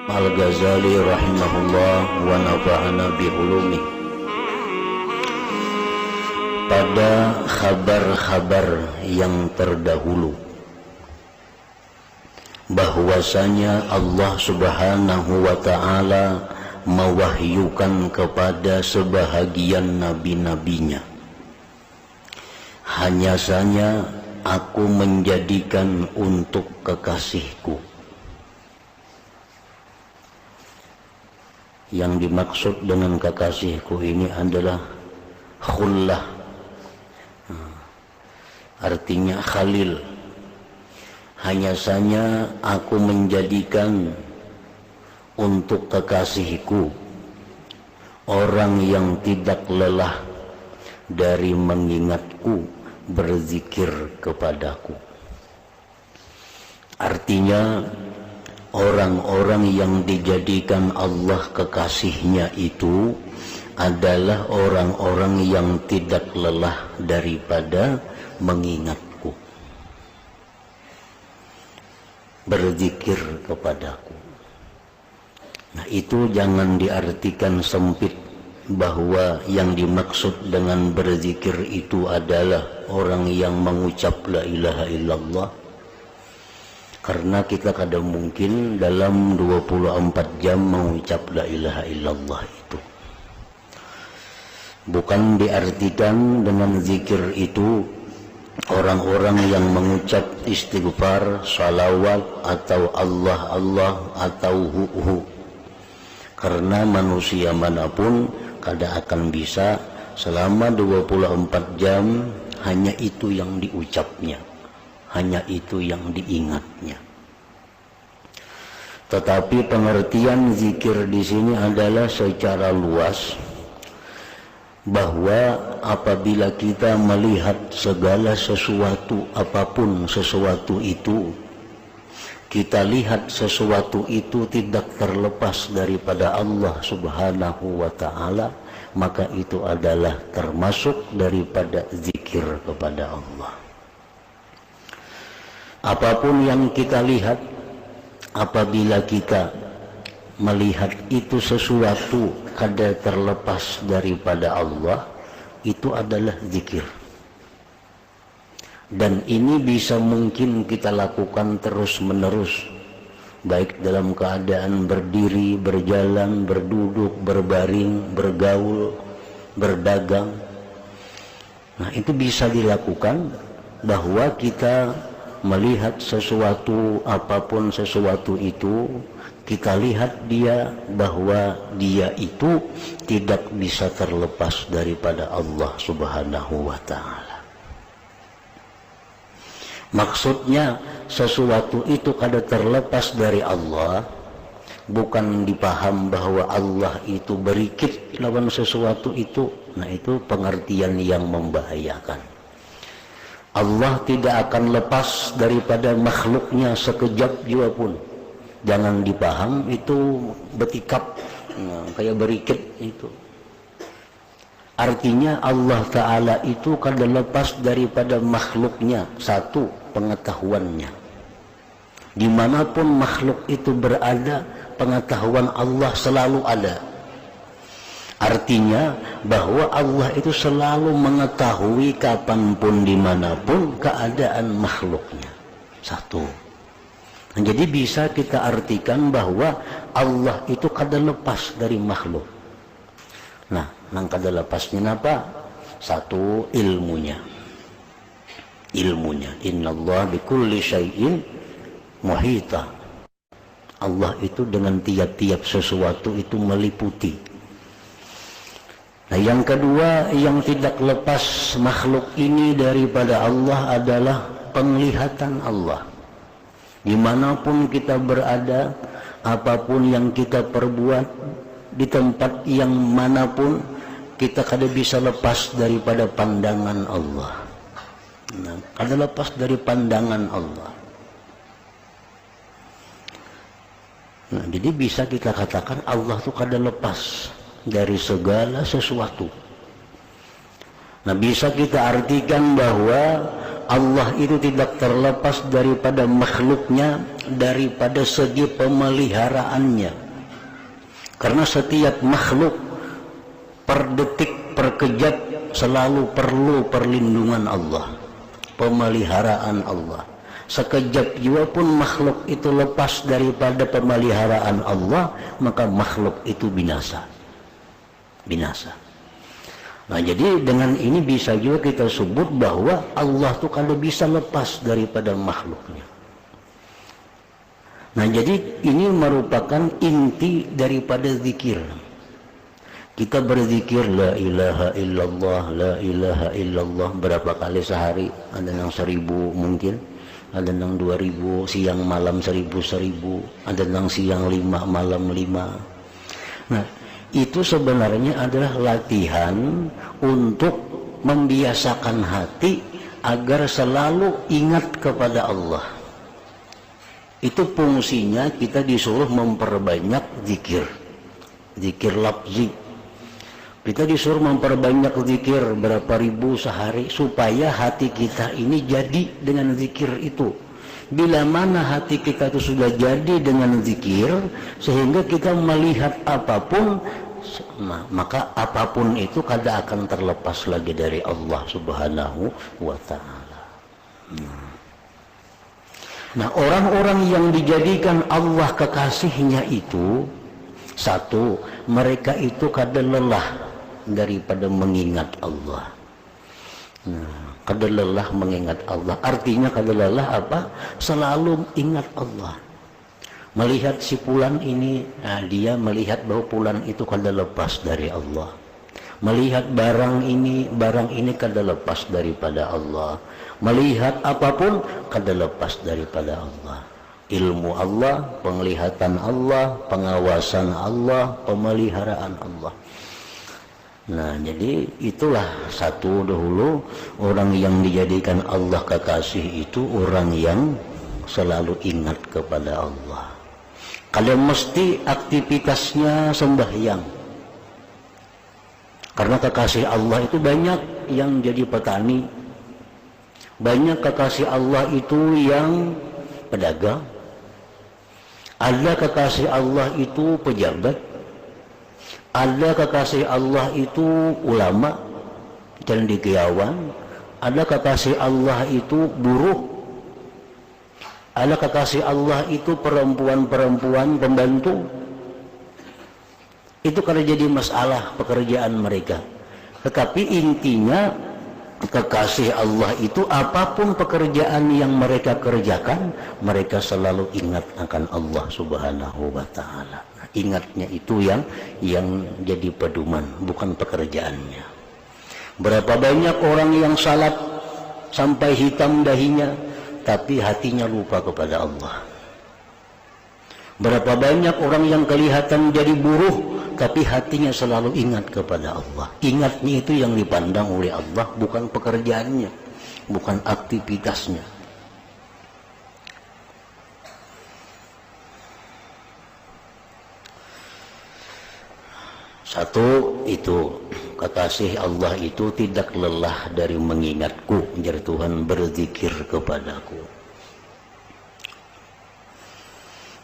Al-Ghazali rahimahullah wa nafa'ana bi'ulumi. Pada khabar-khabar yang terdahulu bahwasanya Allah Subhanahu wa ta'ala mewahyukan kepada sebahagian nabi-nabinya, hanya saja aku menjadikan untuk kekasihku. Yang dimaksud dengan kekasihku ini adalah khullah, artinya khalil. Hanya saja aku menjadikan untuk kekasihku orang yang tidak lelah dari mengingatku, berzikir kepadaku. Artinya orang-orang yang dijadikan Allah kekasihnya itu adalah orang-orang yang tidak lelah daripada mengingatku, berzikir kepadaku. Nah, itu jangan diartikan sempit bahwa yang dimaksud dengan berzikir itu adalah orang yang mengucap la ilaha illallah. Karena kita kadang mungkin dalam 24 jam mengucap la ilaha illallah itu. Bukan diartikan dengan zikir itu orang-orang yang mengucap istighfar, salawat, atau Allah Allah, atau hu. Karena manusia manapun kada akan bisa selama 24 jam hanya itu yang diucapnya, hanya itu yang diingatnya. Tetapi pengertian zikir di sini adalah secara luas, bahwa apabila kita melihat segala sesuatu, apapun sesuatu itu, kita lihat sesuatu itu tidak terlepas daripada Allah Subhanahu wa ta'ala, maka itu adalah termasuk daripada zikir kepada Allah. Apapun yang kita lihat, apabila kita melihat itu sesuatu kada terlepas daripada Allah, itu adalah zikir. Dan ini bisa mungkin kita lakukan terus menerus, baik dalam keadaan berdiri, berjalan, berduduk, berbaring, bergaul, berdagang. Nah, itu bisa dilakukan, bahwa kita melihat sesuatu, apapun sesuatu itu, kita lihat dia, bahwa dia itu tidak bisa terlepas daripada Allah Subhanahu wa ta'ala. Maksudnya sesuatu itu kada terlepas dari Allah, bukan dipaham bahwa Allah itu berikit lawan sesuatu itu. Nah, itu pengertian yang membahayakan. Allah tidak akan lepas daripada makhluknya sekejap jua pun. Jangan dipaham itu betikap, kayak berikit itu. Artinya Allah Ta'ala itu kada lepas daripada makhluknya. Satu, pengetahuannya. Dimanapun makhluk itu berada, pengetahuan Allah selalu ada. Artinya bahwa Allah itu selalu mengetahui kapanpun, dimanapun keadaan makhluknya. Satu. Nah, jadi bisa kita artikan bahwa Allah itu kada lepas dari makhluk. Nah, nang kada lepasnya apa? Satu, ilmunya. Ilmunya. Innallaha bikulli syai'in muhita. Allah itu dengan tiap-tiap sesuatu itu meliputi. Nah, yang kedua yang tidak lepas makhluk ini daripada Allah adalah penglihatan Allah. Dimanapun kita berada, apapun yang kita perbuat, di tempat yang manapun, kita kada bisa lepas daripada pandangan Allah. Nah, kada lepas dari pandangan Allah. Nah, jadi bisa kita katakan Allah itu kada lepas dari segala sesuatu. Nah, bisa kita artikan bahwa Allah itu tidak terlepas daripada makhluknya, daripada segi pemeliharaannya. Karena setiap makhluk per detik, per kejap selalu perlu perlindungan Allah, pemeliharaan Allah. Sekejap jua pun makhluk itu lepas daripada pemeliharaan Allah, maka makhluk itu binasa. Nah, jadi dengan ini bisa juga kita sebut bahwa Allah tuh kalau bisa lepas daripada makhluknya. Nah, jadi ini merupakan inti daripada zikir. Kita berzikir la ilaha illallah, la ilaha illallah berapa kali sehari? Ada yang 1000 mungkin, ada yang 2000, siang malam 1000, ada yang siang 5, malam 5. Nah, itu sebenarnya adalah latihan untuk membiasakan hati agar selalu ingat kepada Allah. Itu fungsinya kita disuruh memperbanyak zikir lafzi. Kita disuruh memperbanyak zikir berapa ribu sehari supaya hati kita ini jadi dengan zikir itu. Bila mana hati kita itu sudah jadi dengan zikir, sehingga kita melihat apapun, maka apapun itu kada akan terlepas lagi dari Allah Subhanahu wa ta'ala. Nah, orang-orang yang dijadikan Allah kekasihnya itu, satu, mereka itu kada lelah daripada mengingat Allah. Kada lelah mengingat Allah, artinya kada lelah apa? Selalu ingat Allah. Melihat si fulan ini, dia melihat bahwa fulan itu kada lepas dari Allah. Melihat barang ini kada lepas daripada Allah. Melihat apapun kada lepas daripada Allah. Ilmu Allah, penglihatan Allah, pengawasan Allah, pemeliharaan Allah. Nah, jadi itulah satu dahulu, orang yang dijadikan Allah kekasih itu orang yang selalu ingat kepada Allah. Kalau mesti aktivitasnya sembahyang. Karena kekasih Allah itu banyak yang jadi petani, banyak kekasih Allah itu yang pedagang, ada kekasih Allah itu pejabat, ada kekasih Allah itu ulama, cendekiawan, ada kekasih Allah itu buruh, ada kekasih Allah itu perempuan-perempuan pembantu. Itu kalau jadi masalah pekerjaan mereka. Tetapi intinya kekasih Allah itu apapun pekerjaan yang mereka kerjakan, mereka selalu ingat akan Allah Subhanahu wa ta'ala. Ingatnya itu yang jadi pedoman, bukan pekerjaannya. Berapa banyak orang yang salat sampai hitam dahinya, tapi hatinya lupa kepada Allah. Berapa banyak orang yang kelihatan jadi buruh, tapi hatinya selalu ingat kepada Allah. Ingatnya itu yang dipandang oleh Allah, bukan pekerjaannya, bukan aktivitasnya. Satu itu, kekasih Allah itu tidak lelah dari mengingatku, jar Tuhan, berzikir kepadaku.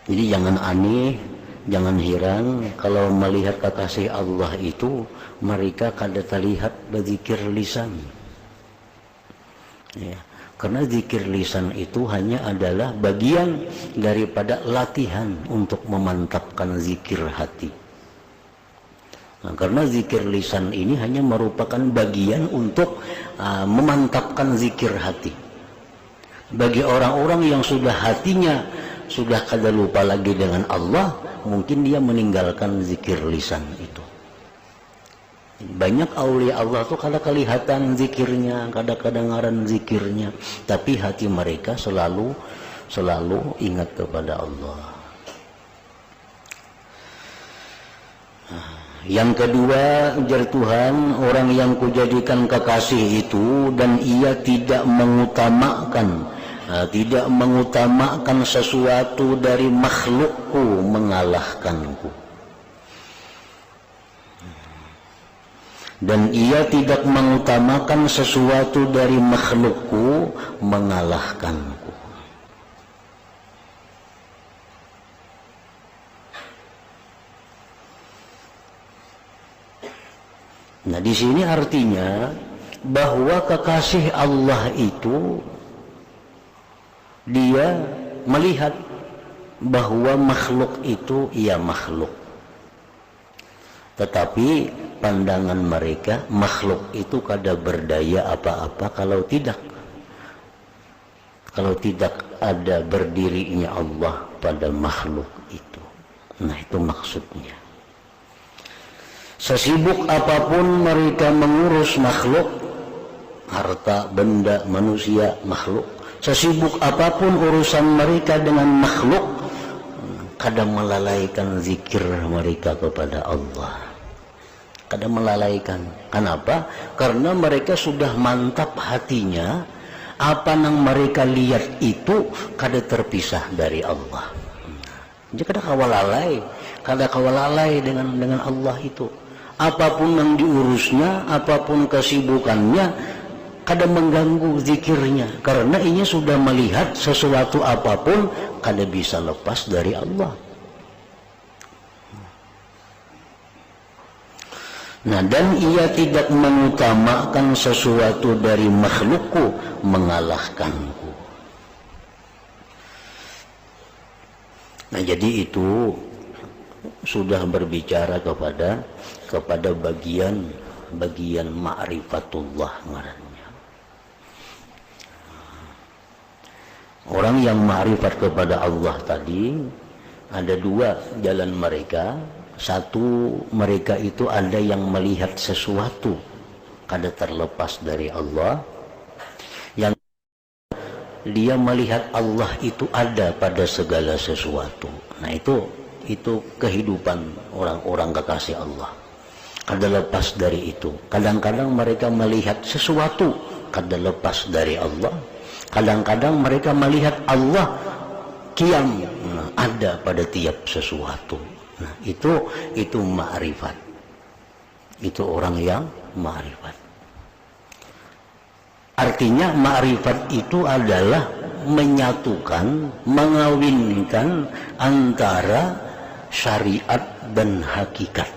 Jadi jangan aneh, jangan heran kalau melihat kekasih Allah itu mereka kada terlihat berzikir lisan. Ya, karena zikir lisan itu hanya adalah bagian daripada latihan untuk memantapkan zikir hati. Nah, karena zikir lisan ini hanya merupakan bagian untuk memantapkan zikir hati. Bagi orang-orang yang sudah hatinya sudah kada lupa lagi dengan Allah, mungkin dia meninggalkan zikir lisan itu. Banyak aulia Allah tuh kada kelihatan zikirnya, kada kedengaran zikirnya, tapi hati mereka selalu ingat kepada Allah. Yang kedua, ujar Tuhan, orang yang kujadikan kekasih itu dan ia tidak mengutamakan sesuatu dari makhlukku mengalahkanku. dan ia tidak mengutamakan sesuatu dari makhlukku mengalahkanku. Nah, di sini artinya bahwa kekasih Allah itu dia melihat bahwa makhluk itu ia makhluk, tetapi pandangan mereka makhluk itu kada berdaya apa-apa kalau tidak ada berdirinya Allah pada makhluk itu. Nah, itu maksudnya. Sesibuk apapun mereka mengurus makhluk, harta, benda, manusia, makhluk, sesibuk apapun urusan mereka dengan makhluk, kadang melalaikan zikir mereka kepada Allah. Kadang melalaikan. Kenapa? Karena mereka sudah mantap hatinya, apa yang mereka lihat itu kada terpisah dari Allah. Jadi kada kawalalai dengan Allah itu. Apapun yang diurusnya, apapun kesibukannya, kada mengganggu zikirnya, karena ia sudah melihat sesuatu apapun kada bisa lepas dari Allah. Nah, dan ia tidak mengutamakan sesuatu dari makhlukku mengalahkanku. Nah, jadi itu sudah berbicara kepada bagian ma'rifatullah ngarannya. Orang yang ma'rifat kepada Allah tadi ada dua jalan mereka. Satu, mereka itu ada yang melihat sesuatu kada terlepas dari Allah, yang dia melihat Allah itu ada pada segala sesuatu. Nah, itu kehidupan orang-orang kekasih Allah, kada lepas dari itu. Kadang-kadang mereka melihat sesuatu kada lepas dari Allah, kadang-kadang mereka melihat Allah qiyam, ada pada tiap sesuatu. Nah, itu ma'rifat. Itu orang yang ma'rifat. Artinya ma'rifat itu adalah menyatukan, mengawinkan antara syariat dan hakikat.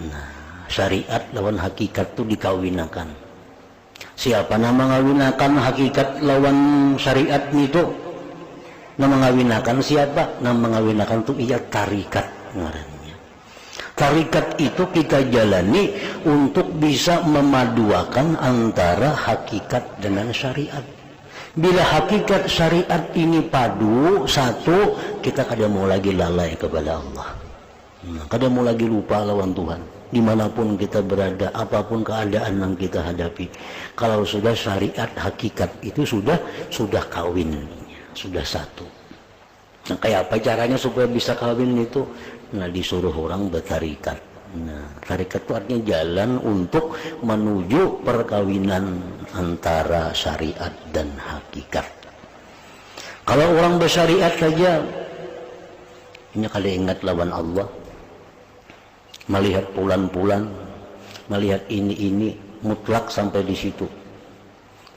Nah, syariat lawan hakikat itu dikawinakan. Siapa yang mengawinakan hakikat lawan syariat itu? Yang mengawinakan siapa? Yang mengawinakan itu ia tarikat ngarannya. Tarikat itu kita jalani untuk bisa memaduakan antara hakikat dengan syariat. Bila hakikat syariat ini padu satu, kita kada mau lagi lalai kepada Allah. Kada mau lagi lupa lawan Tuhan. Dimanapun kita berada, apapun keadaan yang kita hadapi, kalau sudah syariat hakikat itu sudah kawin, sudah satu. Nah, kayak apa caranya supaya bisa kawin itu? Nah, disuruh orang bertarikat. Nah, tarikat itu artinya jalan untuk menuju perkawinan antara syariat dan hakikat. Kalau orang bersyariat saja, ini kali ingat lawan Allah, melihat bulan-bulan, melihat ini mutlak sampai di situ.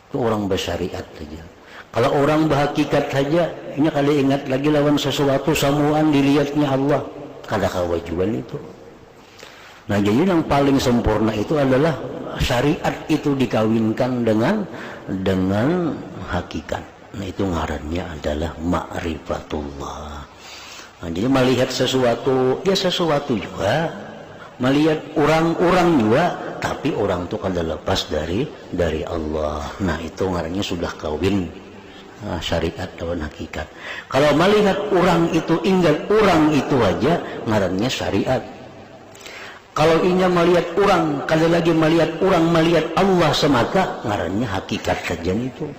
Itu orang bersyariat saja. Kalau orang berhakikat saja, ini kali ingat lagi lawan sesuatu samuan dilihatnya Allah, kada kewajiban itu. Nah, jadi yang paling sempurna itu adalah syariat itu dikawinkan dengan hakikat. Nah, itu ngarannya adalah ma'rifatullah. Nah, jadi melihat sesuatu, ya sesuatu juga, melihat orang-orang juga, tapi orang itu kada lepas dari Allah. Nah, itu ngarannya sudah kawin syariat lawan hakikat. Kalau melihat orang itu, ingat orang itu aja, ngarannya syariat. Kalau inya melihat orang, kada lagi melihat orang, melihat Allah semata, ngarannya hakikat saja itu.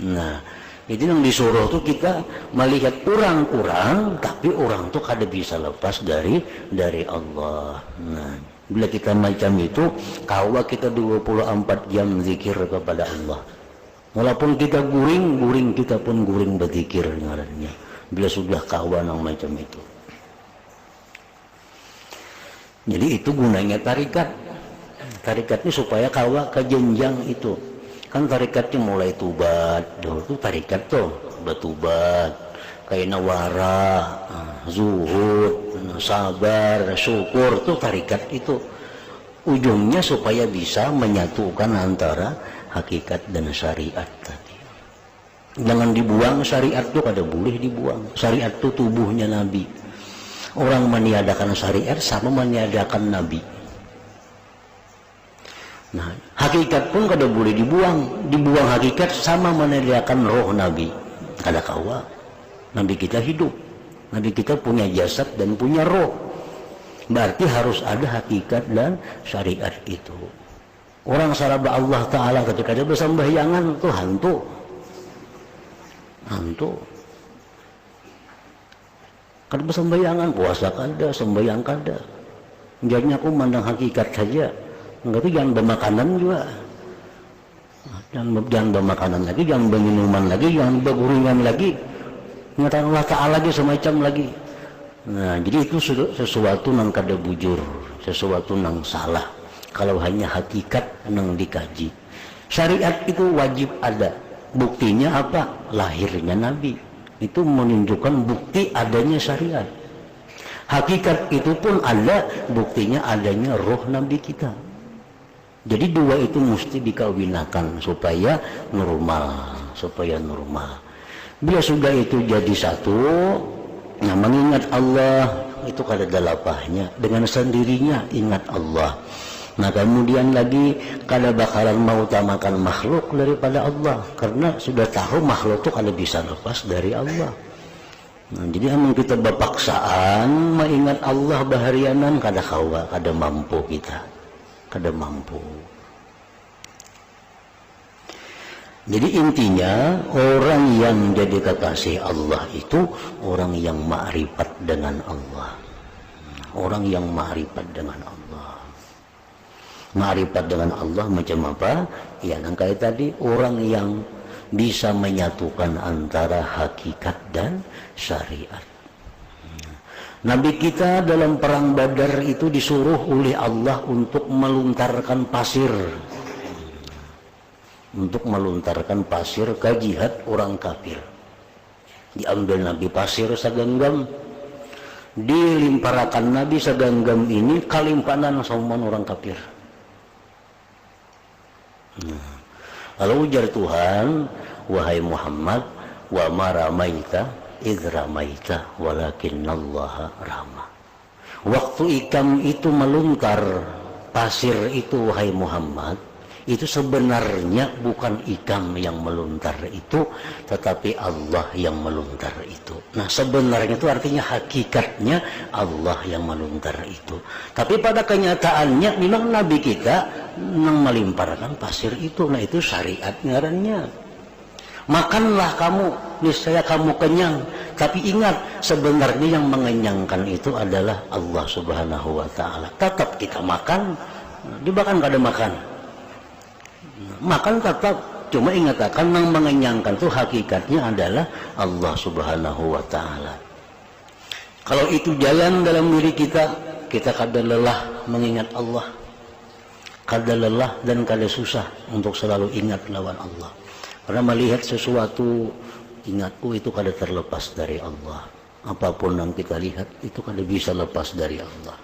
Nah, itu yang disuruh tuh kita melihat orang-orang, tapi orang tuh kada bisa lepas dari Allah. Nah, bila kita macam itu, kawa kita 24 jam zikir kepada Allah. Walaupun kita guring kita pun guring berzikir ngarannya. Bila sudah kawan yang macam itu. Jadi itu gunanya tarikat. Tarikat ini supaya kawa ke jenjang itu. Kan tarikatnya mulai tubat, dulu tuh tarikat tuh batubat, kayak nawara, zuhud, sabar, syukur tuh tarikat itu. Ujungnya supaya bisa menyatukan antara hakikat dan syariat tadi. Jangan dibuang syariat tuh, kada boleh dibuang. Syariat tuh tubuhnya Nabi. Orang meniadakan syariat sama meniadakan Nabi. Nah, hakikat pun kada boleh dibuang. Dibuang hakikat sama meniadakan roh Nabi. Kada kawa. Nabi kita hidup. Nabi kita punya jasad dan punya roh. Berarti harus ada hakikat dan syariat itu. Orang saraba Allah Ta'ala ketika dia bersembayangan itu hantu. Kada bersembayangan, puasa kada, sembahyang kada. Jadinya aku mandang hakikat saja. Enggak tuh jangan bermakanan juga. Jangan bermakanan lagi, jangan berminuman lagi, jangan berguringan lagi. Ingatan Allah Ta'ala lagi semacam lagi. Nah, jadi itu sesuatu yang kada bujur, sesuatu yang salah. Kalau hanya hakikat yang dikaji. Syariat itu wajib ada. Buktinya apa? Lahirnya Nabi. Itu menunjukkan bukti adanya syariat. Hakikat itu pun ada, buktinya adanya roh Nabi kita. Jadi dua itu mesti dikawinakan supaya normal, Bila sudah itu jadi satu, nah mengingat Allah itu kada ada lapahnya, dengan sendirinya ingat Allah. Nah kemudian lagi kada bakalan mengutamakan makhluk daripada Allah, karena sudah tahu makhluk itu kada bisa lepas dari Allah. Nah, jadi amun kita berpaksaan mengingat Allah baharianan kada kawa, kada mampu kita, kada mampu. Jadi intinya orang yang jadi kekasih Allah itu orang yang ma'rifat dengan Allah. Orang yang ma'rifat dengan Allah. Ma'rifat dengan Allah macam apa? Ya, yang kayak tadi, orang yang bisa menyatukan antara hakikat dan syariat. Nabi kita dalam perang Badar itu disuruh oleh Allah untuk melontarkan pasir. Untuk melontarkan pasir ke jihad orang kafir. Diambil Nabi pasir segenggam, dilimparakan Nabi segenggam ini kalimpanan sauman orang kafir. Lalu ujar Tuhan, wahai Muhammad, wa ma ramaita idh ramaita walakinnallaha rama. Waktu ikam itu melontar pasir itu, wahai Muhammad, itu sebenarnya bukan ikam yang melontar itu, tetapi Allah yang melontar itu. Nah sebenarnya itu artinya hakikatnya Allah yang melontar itu. Tapi pada kenyataannya memang Nabi kita yang melimparkan pasir itu. Nah itu syariat ngarannya. Makanlah kamu, niscaya kamu kenyang. Tapi ingat, sebenarnya yang mengenyangkan itu adalah Allah Subhanahu wa Ta'ala. Tetap kita makan, dibakan kada makan. Makan tetap, cuma ingatkan yang mengenyangkan itu hakikatnya adalah Allah Subhanahu wa Ta'ala. Kalau itu jalan dalam diri kita, kita kada lelah mengingat Allah, kada lelah dan kada susah untuk selalu ingat lawan Allah. Karena melihat sesuatu, ingatku itu kada terlepas dari Allah. Apapun yang kita lihat itu kada bisa lepas dari Allah.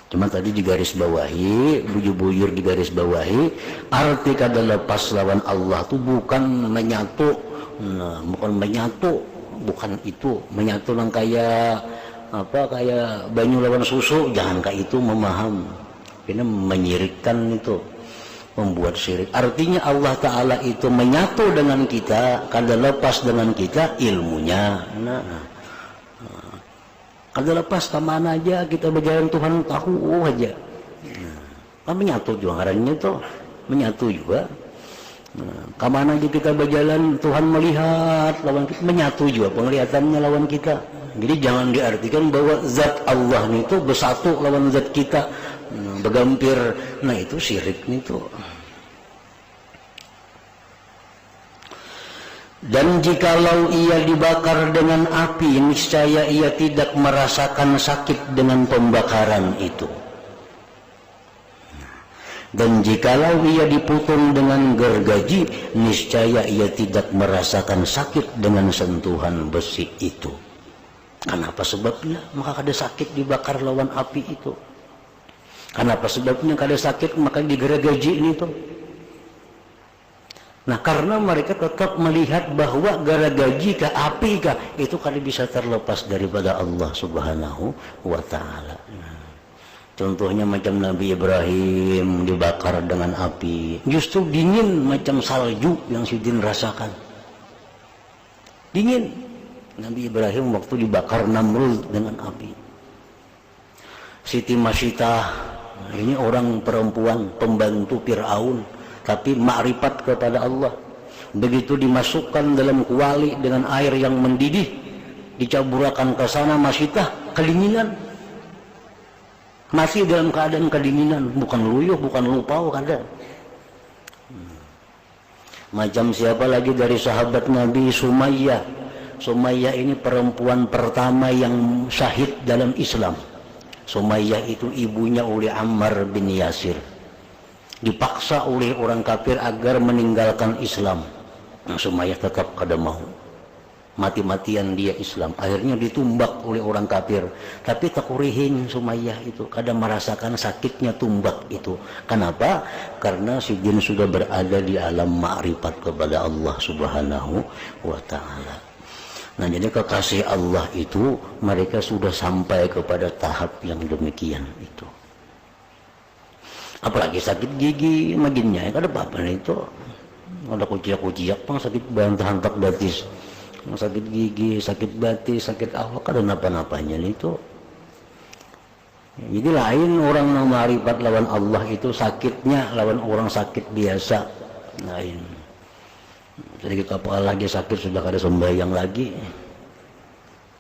Cuma tadi digaris bawahi, bujur-bujur digaris bawahi, arti kada lepas lawan Allah itu bukan menyatu, nah, bukan menyatu, bukan itu menyatu yang kayak apa, kayak banyu lawan susu, jangan kayak itu memaham. Ini menyirikkan itu, membuat syirik. Artinya Allah Ta'ala itu menyatu dengan kita, kada lepas dengan kita ilmunya. Kada lepas kemana aja kita berjalan, Tuhan tahu aja. Kan menyatu juga ngarannya tuh, menyatu juga. Kemana aja kita berjalan, Tuhan melihat lawan kita, menyatu juga penglihatannya lawan kita. Jadi jangan diartikan bahwa zat Allah itu bersatu lawan zat kita, bergampir. Nah itu syirik itu. Dan jikalau ia dibakar dengan api, niscaya ia tidak merasakan sakit dengan pembakaran itu. Dan jikalau ia dipotong dengan gergaji, niscaya ia tidak merasakan sakit dengan sentuhan besi itu. Kenapa sebabnya? Maka kada sakit dibakar lawan api itu. Kenapa sebabnya kada sakit maka digergaji ini tuh? Nah, karena mereka tetap melihat bahwa gergaji ke api kah itu kada bisa terlepas daripada Allah Subhanahu wa Ta'ala. Contohnya macam Nabi Ibrahim dibakar dengan api, justru dingin macam salju yang Sidin rasakan. Dingin. Nabi Ibrahim waktu dibakar Namrud dengan api. Siti Masyitah, ini orang perempuan pembantu Fir'aun, tapi makrifat kepada Allah. Begitu dimasukkan dalam kuali dengan air yang mendidih, dicaburakan ke sana, Masyitah kedinginan. Masih dalam keadaan kedinginan, bukan luyuh, bukan lupau, kada. Macam siapa lagi dari sahabat Nabi, Sumayyah. Sumayyah ini perempuan pertama yang syahid dalam Islam. Sumayyah itu ibunya oleh Ammar bin Yasir. Dipaksa oleh orang kafir agar meninggalkan Islam. Sumayyah tetap kada mau. Mati-matian dia Islam, akhirnya ditumbak oleh orang kafir. Tapi tak kurihing Sumayyah itu, kadang merasakan sakitnya tumbak itu. Kenapa? Karena si jin sudah berada di alam ma'rifat kepada Allah Subhanahu wa Ta'ala. Nah, jadi kekasih Allah itu mereka sudah sampai kepada tahap yang demikian itu. Apalagi sakit gigi maginnya, kada apa-apa itu. Ada kuciak-kuciak pang sakit bantahan tak batis. Sakit gigi, sakit batis, sakit awak, ada napa-napanya itu. Jadi lain orang yang ma'rifat lawan Allah itu sakitnya lawan orang sakit biasa lain. Jadi kepala lagi sakit sudah kada sembahyang lagi.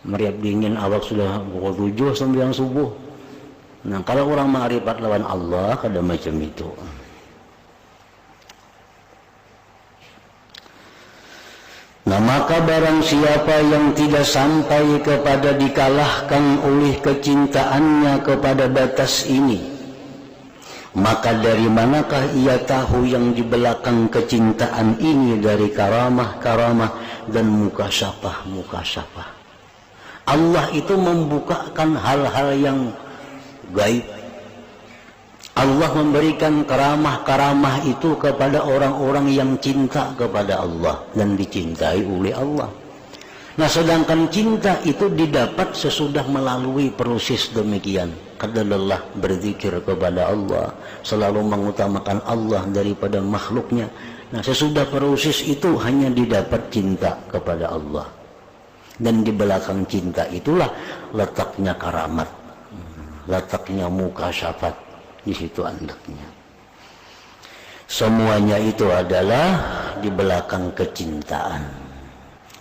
Meriap dingin awak sudah pukul 7 sembahyang subuh. Nah, kalau orang ma'rifat lawan Allah kada macam itu. Nah, maka barang siapa yang tidak sampai kepada dikalahkan oleh kecintaannya kepada batas ini, maka dari manakah ia tahu yang di belakang kecintaan ini dari karamah-karamah dan mukasyafah-mukasyafah. Allah itu membukakan hal-hal yang gaib. Allah memberikan karamah-karamah itu kepada orang-orang yang cinta kepada Allah dan dicintai oleh Allah. Nah, sedangkan cinta itu didapat sesudah melalui proses demikian. Kada lelah berzikir kepada Allah, selalu mengutamakan Allah daripada makhluknya. Nah, sesudah proses itu hanya didapat cinta kepada Allah. Dan di belakang cinta itulah letaknya karamat, letaknya mukasyafat. Di situ andaknya. Semuanya itu adalah di belakang kecintaan.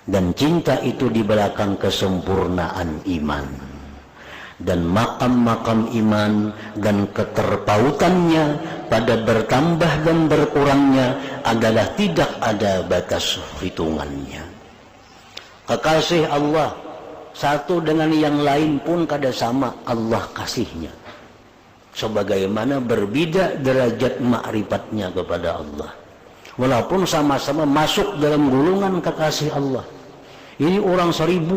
Dan cinta itu di belakang kesempurnaan iman. Dan makam-makam iman dan keterpautannya pada bertambah dan berkurangnya adalah tidak ada batas hitungannya. Kekasih Allah satu dengan yang lain pun kada sama Allah kasihnya. Sebagaimana berbeda derajat ma'rifatnya kepada Allah. Walaupun sama-sama masuk dalam golongan kekasih Allah. Ini orang 1000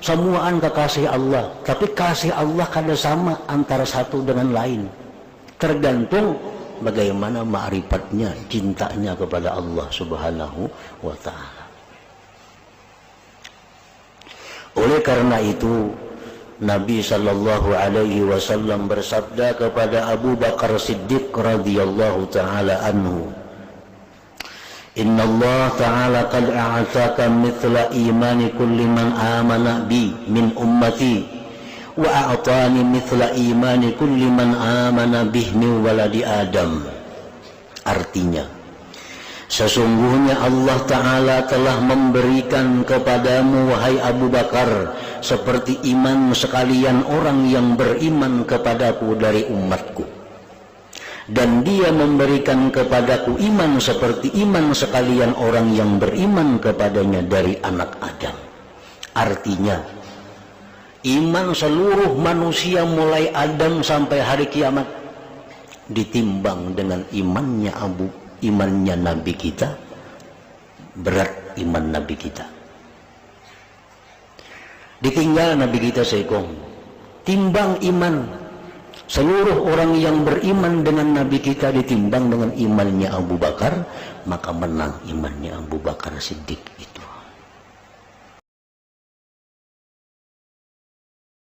semuaan kekasih Allah, tapi kasih Allah kada sama antara satu dengan lain. Tergantung bagaimana ma'rifatnya, cintanya kepada Allah Subhanahu wa Ta'ala. Oleh karena itu Nabi sallallahu alaihi wasallam bersabda kepada Abu Bakar Siddiq radhiyallahu taala anhu, "Inna Allah taala qad a'taka mithla imani kulli man amana bi min ummati wa a'tani mithla imani kulli man amana bih min waladi Adam." Artinya, sesungguhnya Allah Ta'ala telah memberikan kepadamu, wahai Abu Bakar, seperti iman sekalian orang yang beriman kepadaku dari umatku. Dan dia memberikan kepadaku iman seperti iman sekalian orang yang beriman kepadanya dari anak Adam. Artinya, iman seluruh manusia mulai Adam sampai hari kiamat ditimbang dengan imannya Nabi kita, berat iman Nabi kita. Ditinggal Nabi kita sekong, timbang iman seluruh orang yang beriman dengan Nabi kita ditimbang dengan imannya Abu Bakar, maka menang imannya Abu Bakar Siddiq itu.